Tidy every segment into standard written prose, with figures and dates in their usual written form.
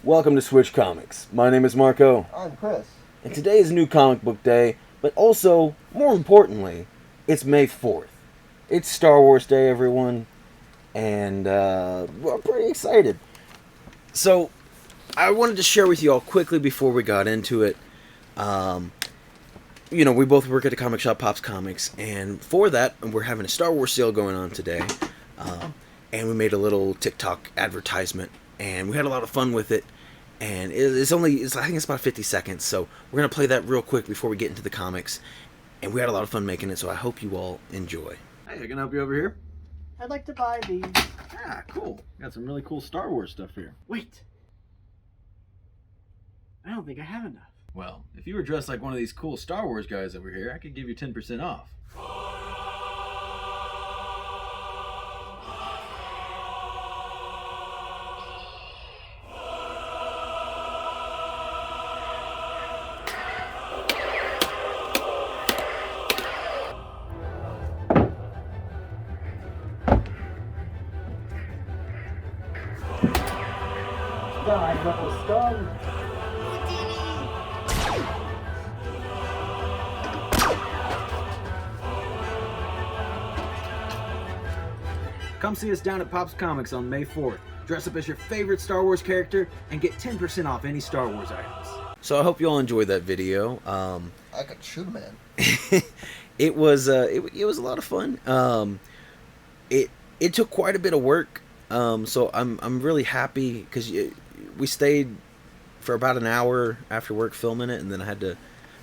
Welcome to Switch Comics. My name is Marco, I'm Chris. and today is New Comic Book Day, but also, more importantly, it's May 4th. It's Star Wars Day, everyone, and we're pretty excited. So, I wanted to share with you all quickly before we got into it. We both work at a comic shop, Pops Comics, and for that, we're having a Star Wars sale going on today. And we made a little TikTok advertisement, and we had a lot of fun with it. And I think it's about 50 seconds, so we're going to play that real quick before we get into the comics. And we had a lot of fun making it, so I hope you all enjoy. Hey, I can help you over here? I'd like to buy these. Ah, cool. Got some really cool Star Wars stuff here. Wait. I don't think I have enough. Well, if you were dressed like one of these cool Star Wars guys over here, I could give you 10% off. God, level Star. Come see us down at Pops Comics on May 4th. Dress up as your favorite Star Wars character and get 10% off any Star Wars items. So I hope you all enjoyed that video. I could shoot a man. It was a lot of fun. It took quite a bit of work. So I'm really happy because we stayed for about an hour after work filming it, and then I don't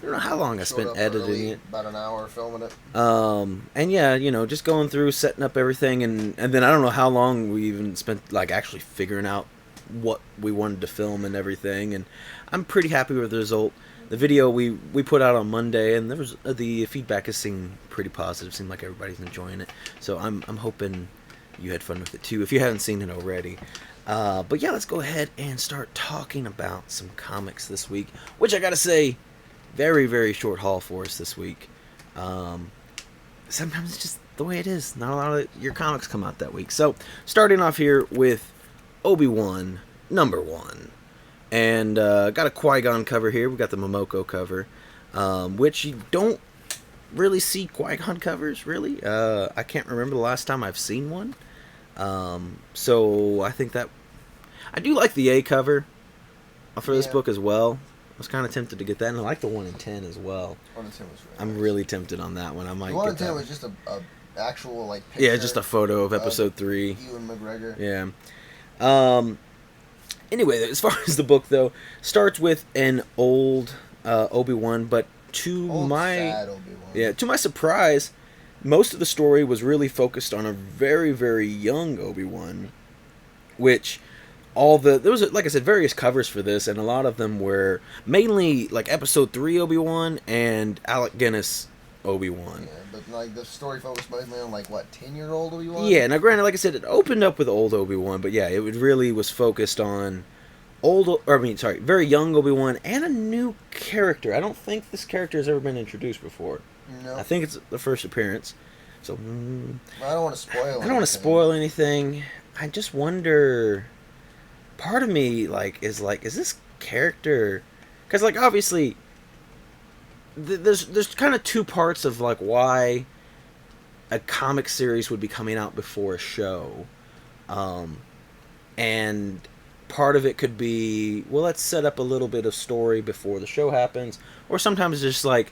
know how long I spent editing it. About an hour filming it. And yeah, just going through, setting up everything, and then I don't know how long we even spent, like, actually figuring out what we wanted to film and everything, and I'm pretty happy with the result. The video we put out on Monday, and the feedback has seemed pretty positive. Seemed like everybody's enjoying it, so I'm hoping you had fun with it too, if you haven't seen it already. But yeah, let's go ahead and start talking about some comics this week, which I gotta say, very, very short haul for us this week. Sometimes it's just the way it is. Not a lot of your comics come out that week. So, starting off here with Obi Wan #1. And got a Qui-Gon cover here. We got the Momoko cover, which you don't really see Qui-Gon covers, really. I can't remember the last time I've seen one. So, I think that... I do like the A cover for this book as well. I was kind of tempted to get that, and I like the 1 in 10 as well. 1 in 10 was really nice. Really tempted on that one. I might. The 1 in 10 was just a actual picture. Yeah, just a photo of Episode 3. Ewan McGregor. Yeah. Anyway, as far as the book though, starts with an old Obi-Wan, but to my surprise, most of the story was really focused on a very, very young Obi-Wan, which. There was, like I said, various covers for this, and a lot of them were mainly like Episode 3 Obi-Wan and Alec Guinness Obi-Wan. Yeah, but the story focused mainly on 10-year-old Obi-Wan. Yeah, now granted, like I said, it opened up with old Obi-Wan, but yeah, it really was focused on very young Obi-Wan and a new character. I don't think this character has ever been introduced before. No. I think it's the first appearance. So I don't want to spoil anything. I don't want to spoil anything. I just wonder. Part of me is this character, because obviously there's kind of two parts of why a comic series would be coming out before a show, and part of it could be, well, let's set up a little bit of story before the show happens, or sometimes it's just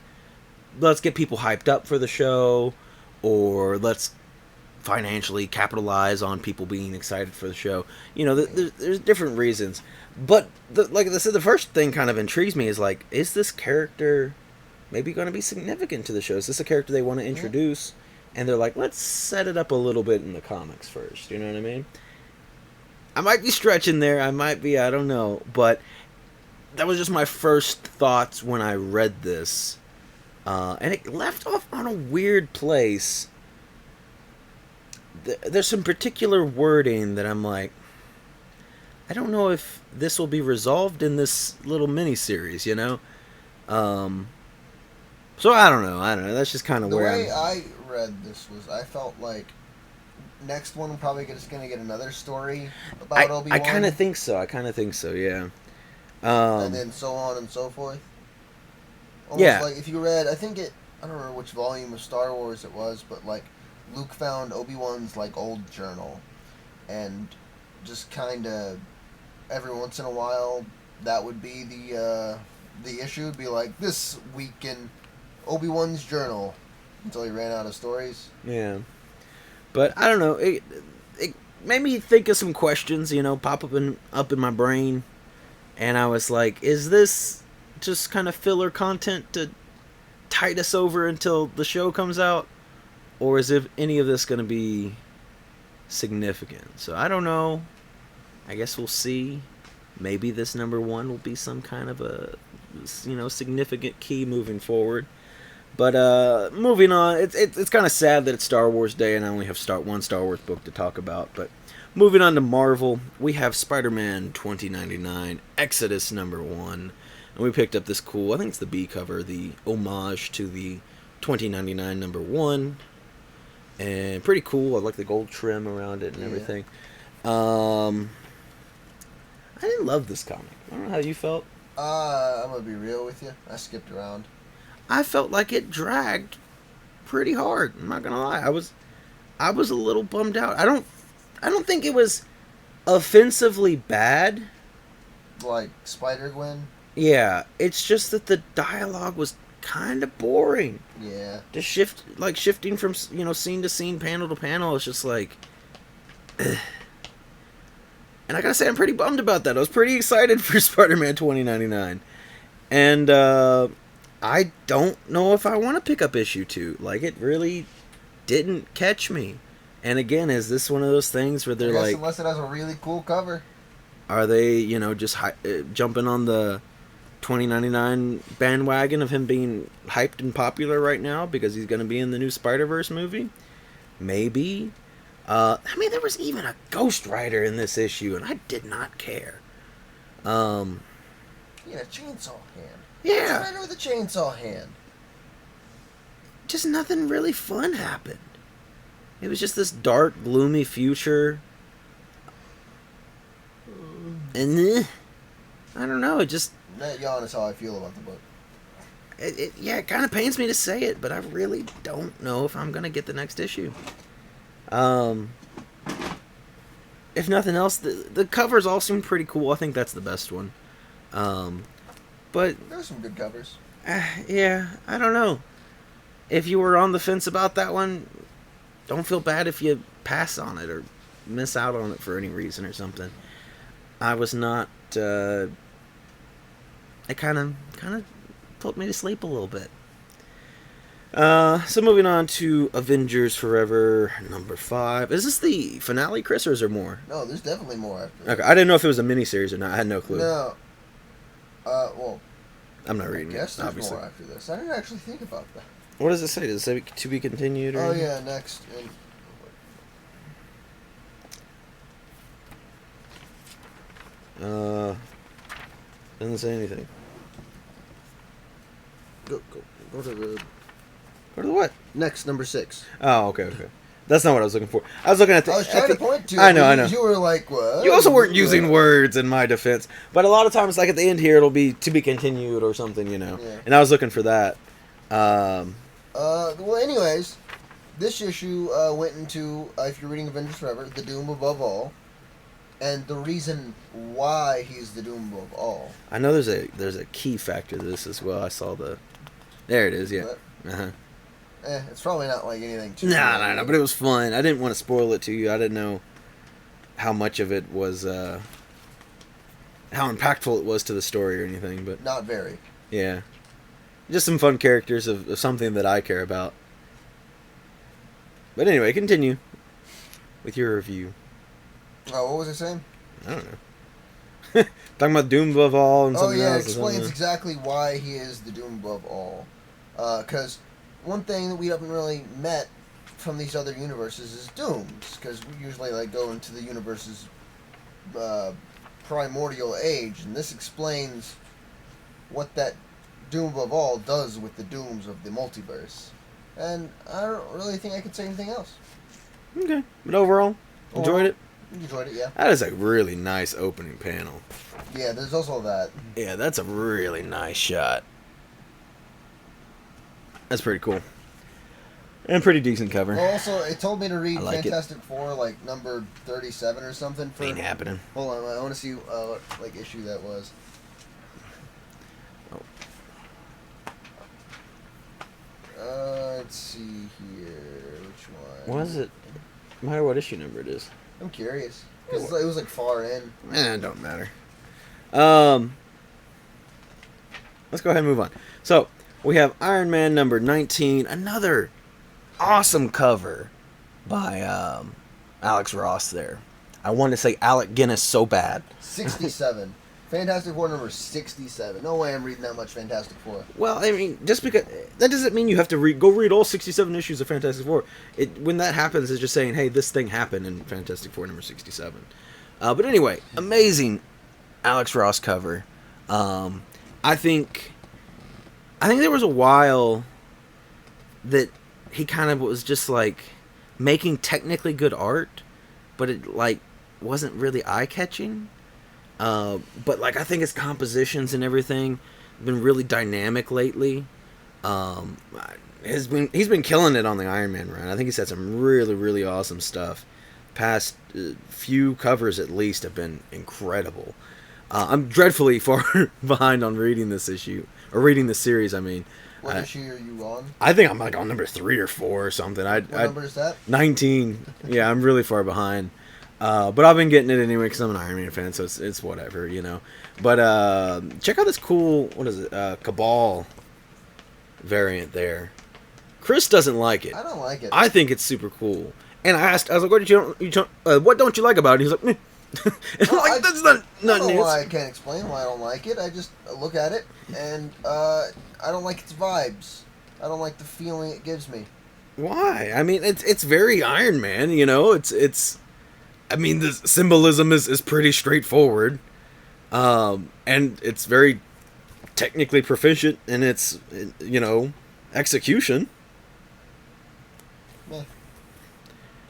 let's get people hyped up for the show, or let's financially capitalize on people being excited for the show. There's different reasons. But, like I said, the first thing kind of intrigues me is this character maybe going to be significant to the show? Is this a character they want to introduce? And they're let's set it up a little bit in the comics first. You know what I mean? I might be stretching there. I don't know. But that was just my first thoughts when I read this. And it left off on a weird place. There's some particular wording that I'm I don't know if this will be resolved in this little mini-series, So I don't know. That's just kind of where The way I read this was, I felt next one probably just gonna get another story about Obi Wan. I kind of think so. Yeah. And then so on and so forth. Almost Yeah. like if you read, I don't remember which volume of Star Wars it was, but like Luke found Obi-Wan's like old journal, and just kind of every once in a while that would be the issue. Would be like this week in Obi-Wan's journal until he ran out of stories. Yeah. But I don't know. It made me think of some questions, pop up in my brain, and I was like, is this just kind of filler content to tide us over until the show comes out, or is any of this going to be significant? So I don't know. I guess we'll see. Maybe this number 1 will be some kind of a significant key moving forward. But moving on, it's kind of sad that it's Star Wars Day and I only have one Star Wars book to talk about. But moving on to Marvel, we have Spider-Man 2099 Exodus number 1. And we picked up this cool, I think it's the B cover, the homage to the 2099 number 1. And pretty cool. I like the gold trim around it and everything. I didn't love this comic. I don't know how you felt. I'm going to be real with you. I skipped around. I felt like it dragged pretty hard. I'm not gonna lie. I was a little bummed out. I don't think it was offensively bad. Like Spider-Gwen? Yeah, it's just that the dialogue was kind of boring. Yeah. Just shifting from scene to scene, panel to panel. It's just like, and I gotta say, I'm pretty bummed about that. I was pretty excited for Spider-Man 2099, and I don't know if I want to pick up issue 2. Like, it really didn't catch me. And again, is this one of those things where they're like, unless it has a really cool cover, are they just jumping on the 2099 bandwagon of him being hyped and popular right now because he's going to be in the new Spider-Verse movie? Maybe. There was even a Ghost Rider in this issue, and I did not care. He had a chainsaw hand. Yeah. Spider with a chainsaw hand. Just nothing really fun happened. It was just this dark, gloomy future. And I don't know, it just... That yawn is how I feel about the book. It kind of pains me to say it, but I really don't know if I'm going to get the next issue. If nothing else, the covers all seem pretty cool. I think that's the best one. But there's some good covers. Yeah, I don't know. If you were on the fence about that one, don't feel bad if you pass on it or miss out on it for any reason or something. I was not. It kind of put me to sleep a little bit. So moving on to Avengers Forever number 5. Is this the finale, Chris, or is there more? No, there's definitely more after. Okay, I didn't know if it was a miniseries or not. I had no clue. No. Well, I'm not reading I guess it, there's obviously. more after this. I didn't actually think about that. What does it say? Does it say to be continued? Or Oh, anything? yeah, next. Doesn't say anything. Go to the... Go to the what? Next, number 6. Oh, okay. That's not what I was looking for. I was looking at the... I was trying to point to it. I know. You were like, what? You also weren't using words in my defense. But a lot of times, like at the end here, it'll be to be continued or something, Yeah. And I was looking for that. Well, anyways, this issue went into, if you're reading Avengers Forever, the Doom Above All. And the reason why he's the Doom Above All. I know there's a key factor to this as well. I saw the... There it is, yeah. Uh-huh. It's probably not like anything too... No, but it was fun. I didn't want to spoil it to you. I didn't know how much of it was... how impactful it was to the story or anything, but... Not very. Yeah. Just some fun characters of something that I care about. But anyway, continue with your review. Oh, what was I saying? I don't know. Talking about Doom Above All and something else. It explains exactly why he is the Doom Above All. Because one thing that we haven't really met from these other universes is dooms. Because we usually go into the universe's primordial age. And this explains what that Doom Above All does with the dooms of the multiverse. And I don't really think I could say anything else. Okay, but overall, enjoyed it. Enjoyed it, yeah. That is a really nice opening panel. Yeah, there's also that. Yeah, that's a really nice shot. That's pretty cool. And pretty decent cover. Well, also, it told me to read like Fantastic Four, like, number 37 or something. Ain't happening. Hold on, I want to see like issue that was. Oh. Let's see here. Which one? What is it? No matter what issue number it is. I'm curious. Because it was like far in. It don't matter. Let's go ahead and move on. So, we have Iron Man number 19. Another awesome cover by Alex Ross there. I want to say Alec Guinness so bad. 67. Fantastic Four number 67. No way I'm reading that much Fantastic Four. Well, I mean, just because... That doesn't mean you have to go read all 67 issues of Fantastic Four. When that happens, it's just saying, hey, this thing happened in Fantastic Four number 67. But anyway, amazing Alex Ross cover. I think there was a while that he kind of was just like making technically good art, but it like wasn't really eye-catching. But like I think his compositions and everything have been really dynamic lately. He's been killing it on the Iron Man run. I think he's had some really, really awesome stuff. Past few covers at least have been incredible. I'm dreadfully far behind on reading this issue, or reading the series, I mean. What issue are you on? I think I'm like on number 3 or 4 or something. What number is that? 19. Yeah, I'm really far behind. But I've been getting it anyway because I'm an Iron Man fan, so it's whatever, you know. But check out this cool, what is it, Cabal variant there. Chris doesn't like it. I don't like it. I think it's super cool. And I was like, what don't you like about it? He's like, meh. And I'm like, that's not I don't know news. why I can't explain why I don't like it. I just look at it, and I don't like its vibes. I don't like the feeling it gives me. Why? I mean, it's very Iron Man, you know. It's. I mean, the symbolism is pretty straightforward, and it's very technically proficient in its, you know, execution. Meh.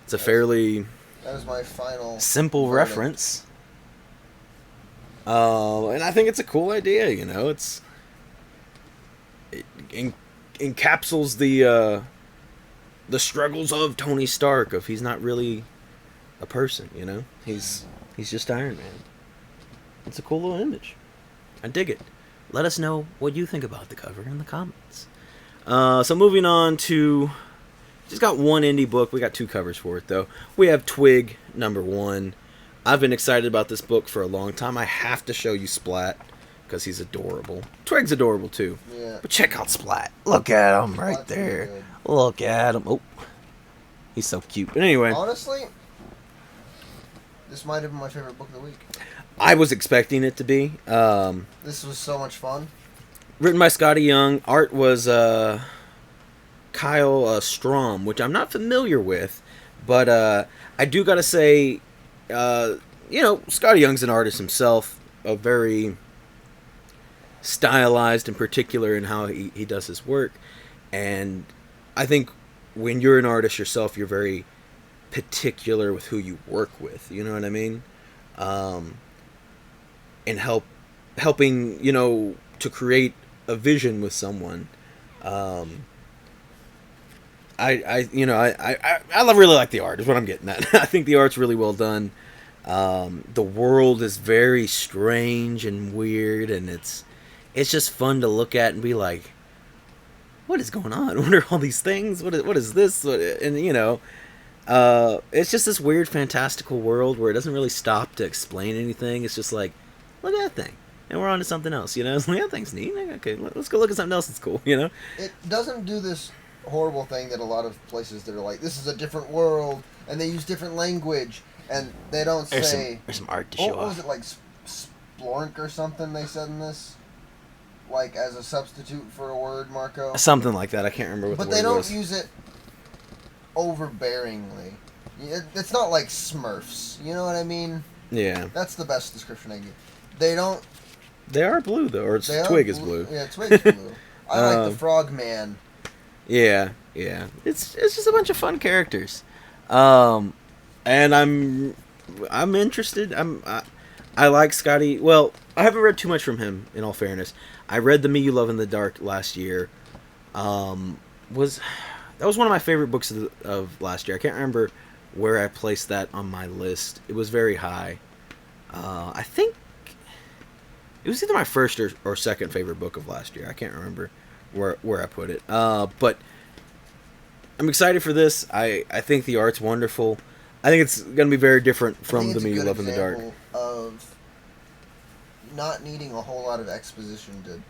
It's a fairly That is my final simple verdict. reference. And I think it's a cool idea, you know. It encapsulates the struggles of Tony Stark. Of he's not really a person, you know. He's just Iron Man. It's a cool little image. I dig it. Let us know what you think about the cover in the comments. So moving on to... Just got one indie book. We got 2 covers for it, though. We have Twig, number 1. I've been excited about this book for a long time. I have to show you Splat, because he's adorable. Twig's adorable, too. Yeah. But check out Splat. Look at him right Splat's there. really good. Look at him. Oh, he's so cute. But anyway, Honestly, this might have been my favorite book of the week. I was expecting it to be. This was so much fun. Written by Scotty Young. Art was Kyle Strom, which I'm not familiar with, but I do gotta say, you know, Scotty Young's an artist himself, a very stylized and particular in how he does his work, and I think when you're an artist yourself, you're very particular with who you work with, you know what I mean? And helping, you know, to create a vision with someone. I really like the art, is what I'm getting at. I think the art's really well done. The world is very strange and weird, and it's just fun to look at and be like, what is going on? What are all these things? What is this? And, you know, it's just this weird fantastical world where it doesn't really stop to explain anything. It's just like, look at that thing. And we're on to something else, you know? It's like, that thing's neat. Okay, let's go look at something else that's cool, you know? It doesn't do this horrible thing that a lot of places that are like, this is a different world, and they use different language, and they don't say... There's some art to show off. What was it, like splork or something they said in this? Like, as a substitute for a word, Marco? Something like that. I can't remember what the word was. But they don't use it overbearingly. It's not like Smurfs. You know what I mean? Yeah. That's the best description I give. They don't... They are blue, though. Or Twig is blue. Yeah, Twig's blue. I like the Frogman. Yeah. It's just a bunch of fun characters. And I'm interested. I like Scotty. Well, I haven't read too much from him. In all fairness, I read The Me You Love in the Dark last year. Was That was one of my favorite books of last year. I can't remember where I placed that on my list. It was very high. I think it was either my first or second favorite book of last year. I can't remember where I put it. But I'm excited for this. I think the art's wonderful. I think it's going to be very different I from think The it's a Me You good Love in the Dark. example of not needing a whole lot of exposition to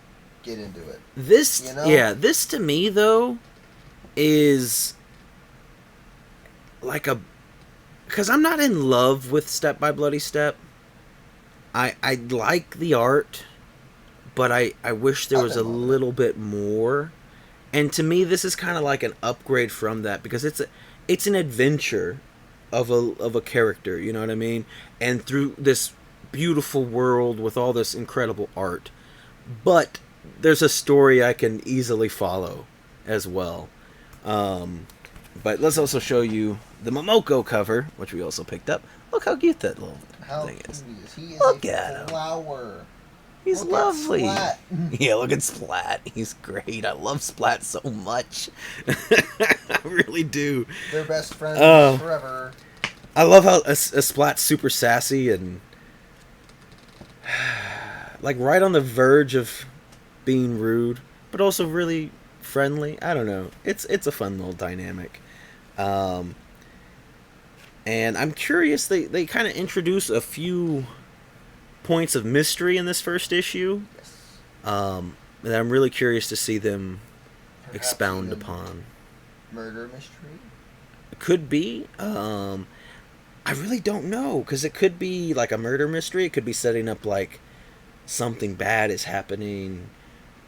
get into it. This, You know? yeah, this to me though is like a, because I'm not in love with Step by Bloody Step. I like the art, but I wish there was a little bit more. And to me, this is kind of like an upgrade from that because it's an adventure of a character. You know what I mean? And through this beautiful world with all this incredible art, but there's a story I can easily follow as well. But let's also show you the Momoko cover, which we also picked up. Look how cute that little How thing is. he is Look a at him. flower. He's Look lovely. At Splat. Yeah, look at Splat. He's great. I love Splat so much. I really do. They're best friends Oh. forever. I love how a Splat's super sassy and like right on the verge of being rude, but also really friendly. I don't know. It's a fun little dynamic. And I'm curious. They kind of introduce a few points of mystery in this first issue. Yes. And I'm really curious to see them Perhaps expound even upon. murder mystery. It could be. I really don't know because it could be like a murder mystery. It could be setting up like something bad is happening,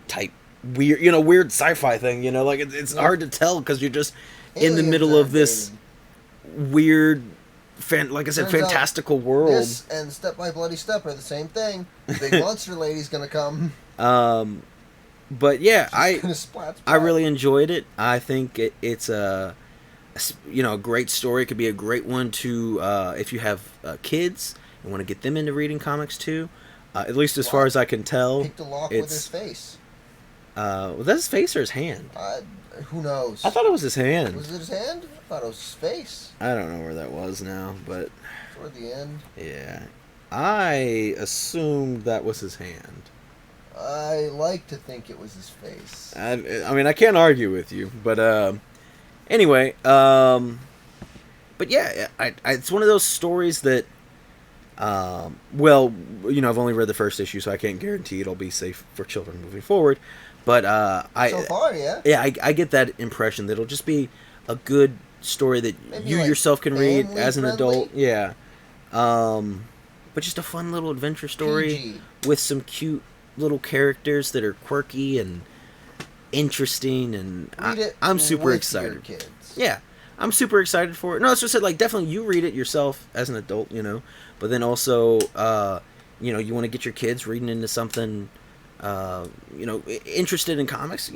type weird, weird sci-fi thing. Like it's hard to tell because you're just in the Aliens middle are of this weird, like I said, Turns out fantastical world. This and Step by Bloody Step are the same thing. Big monster lady's gonna come. But yeah, She's gonna splat. I really enjoyed it. I think it's a great story. It could be a great one to if you have kids and want to get them into reading comics too. At least as far as I can tell, picked a lock with his face. Was that his face or his hand? Who knows? I thought it was his hand. Was it his hand? I thought it was his face. I don't know where that was now, but Toward the end. yeah, I assumed that was his hand. I like to think it was his face. I mean, I can't argue with you, but anyway, but yeah, it's one of those stories that, well, I've only read the first issue, so I can't guarantee it'll be safe for children moving forward. But So far, yeah. Yeah, I get that impression that it'll just be a good story that Maybe you like yourself can read as an family-friendly? adult. Yeah, but just a fun little adventure story PG. with some cute little characters that are quirky and interesting, and Read it I'm super with excited. your kids. Yeah, I'm super excited for it. No, it's just like definitely you read it yourself as an adult, but then also, you want to get your kids reading into something, interested in comics.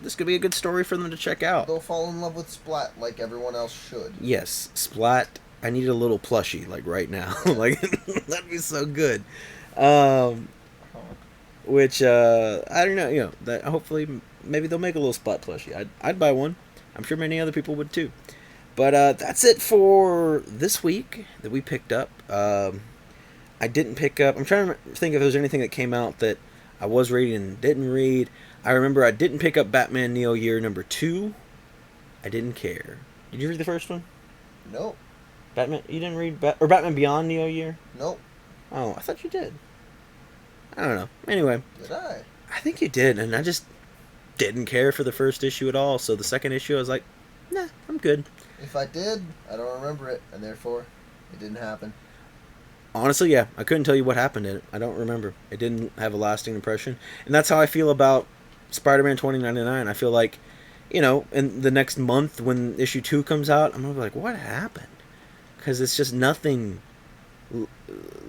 This could be a good story for them to check out. They'll fall in love with Splat like everyone else should. Yes, Splat. I need a little plushie like right now. Like that'd be so good. Which I don't know. That hopefully maybe they'll make a little Splat plushie. I'd buy one. I'm sure many other people would too. But that's it for this week that we picked up. I didn't pick up. I'm trying to think if there's anything that came out that I was reading and didn't read. I remember I didn't pick up Batman Neo Year number 2. I didn't care. Did you read the first one? Nope. Batman? You didn't read or Batman Beyond Neo Year? Nope. Oh, I thought you did. I don't know. Anyway, Did I? I think you did, and I just didn't care for the first issue at all. So the second issue, I was like, nah, I'm good. If I did, I don't remember it, and therefore, it didn't happen. Honestly, yeah, I couldn't tell you what happened in it. I don't remember. It didn't have a lasting impression, and that's how I feel about Spider-Man 2099. I feel like, in the next month when issue 2 comes out, I'm gonna be like, what happened? Because it's just nothing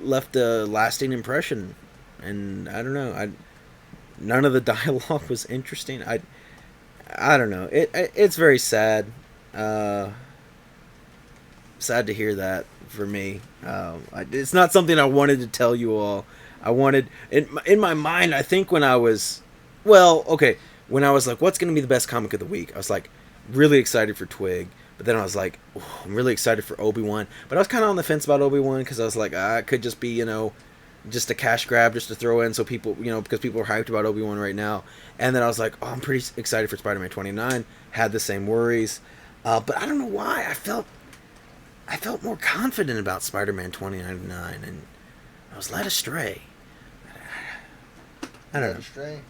left a lasting impression, and I don't know. None of the dialogue was interesting. I don't know. It's very sad. sad to hear that for me. It's not something I wanted to tell you all. I wanted in my mind. I think when I was, well, okay, when I was like, what's gonna be the best comic of the week? I was like, really excited for Twig, but then I was like, oh, I'm really excited for Obi Wan. But I was kind of on the fence about Obi Wan because I was like, it could just be, just a cash grab just to throw in so people, because people are hyped about Obi Wan right now. And then I was like, oh, I'm pretty excited for Spider-Man 29. Had the same worries, but I don't know why I felt more confident about Spider-Man 2099, and I was led astray. I don't know. Astray.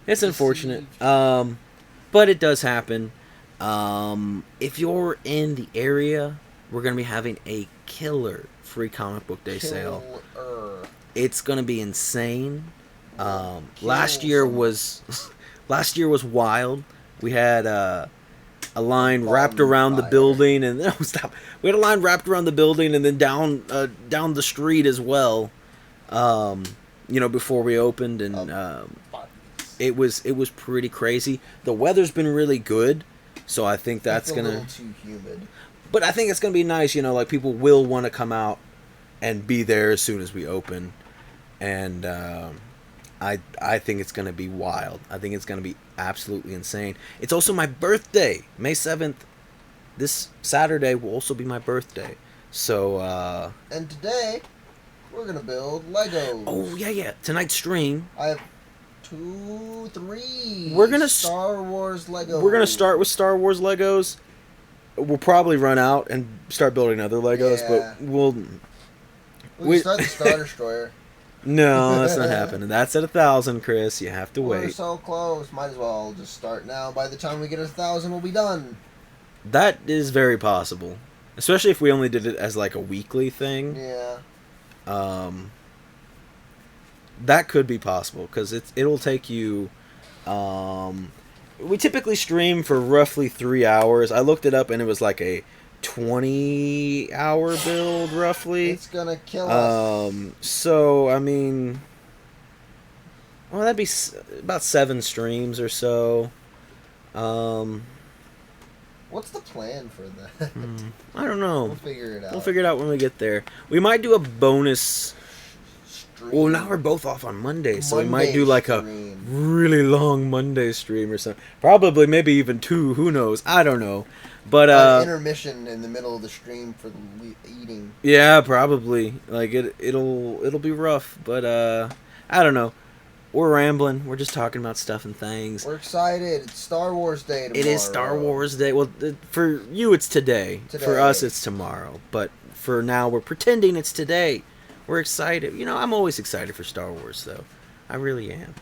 It's unfortunate, but it does happen. If you're in the area, we're going to be having a killer free comic book day sale. It's going to be insane. Last year was wild. We had a line wrapped around the building, and no, stop. We had a line wrapped around the building, and then down the street as well. Before we opened, and it was pretty crazy. The weather's been really good, so I think that's it's gonna. A little too humid. But I think it's gonna be nice. Like people will want to come out and be there as soon as we open, and I think it's gonna be wild. I think it's gonna be absolutely insane. It's also my birthday, May 7th. This Saturday will also be my birthday. So and today we're gonna build Legos. Oh yeah. Tonight's stream. I have 2, 3. We're gonna Star Wars Legos. We're gonna start with Star Wars Legos. We'll probably run out and start building other Legos, Yeah. but we'll. We can start the Star Destroyer. No, that's not happening. That's at 1,000, Chris. You have to We're wait. so close. Might as well just start now. By the time we get 1,000, we'll be done. That is very possible, especially if we only did it as like a weekly thing. Yeah. That could be possible because it'll take you. We typically stream for roughly 3 hours. I looked it up and it was like a 20-hour build roughly. It's gonna kill us. So I mean, well, that'd be about 7 streams or so. What's the plan for that? I don't know. We'll figure it out. We'll figure it out when we get there. We might do a bonus. Stream. Well, now we're both off on Monday, so we might do like stream. a really long Monday stream or something. Probably, maybe even 2. Who knows? I don't know. But intermission in the middle of the stream for the eating. Yeah, probably. Like it'll be rough, but I don't know. We're rambling. We're just talking about stuff and things. We're excited. It's Star Wars Day tomorrow. It is Star Wars Day. Well, for you it's today. For us it's tomorrow. But for now we're pretending it's today. We're excited. I'm always excited for Star Wars though. I really am.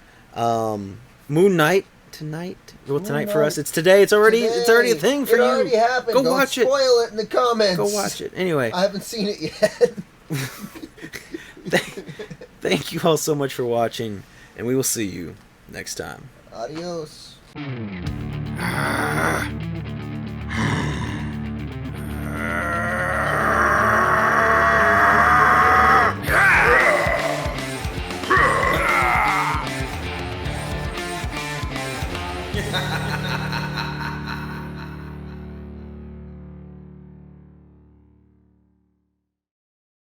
Moon Knight tonight. Well, tonight for us. It's today. It's already a thing for you. It already happened. Go Don't watch it. Spoil it in the comments. Go watch it. Anyway. I haven't seen it yet. Thank you all so much for watching, and we will see you next time. Adios.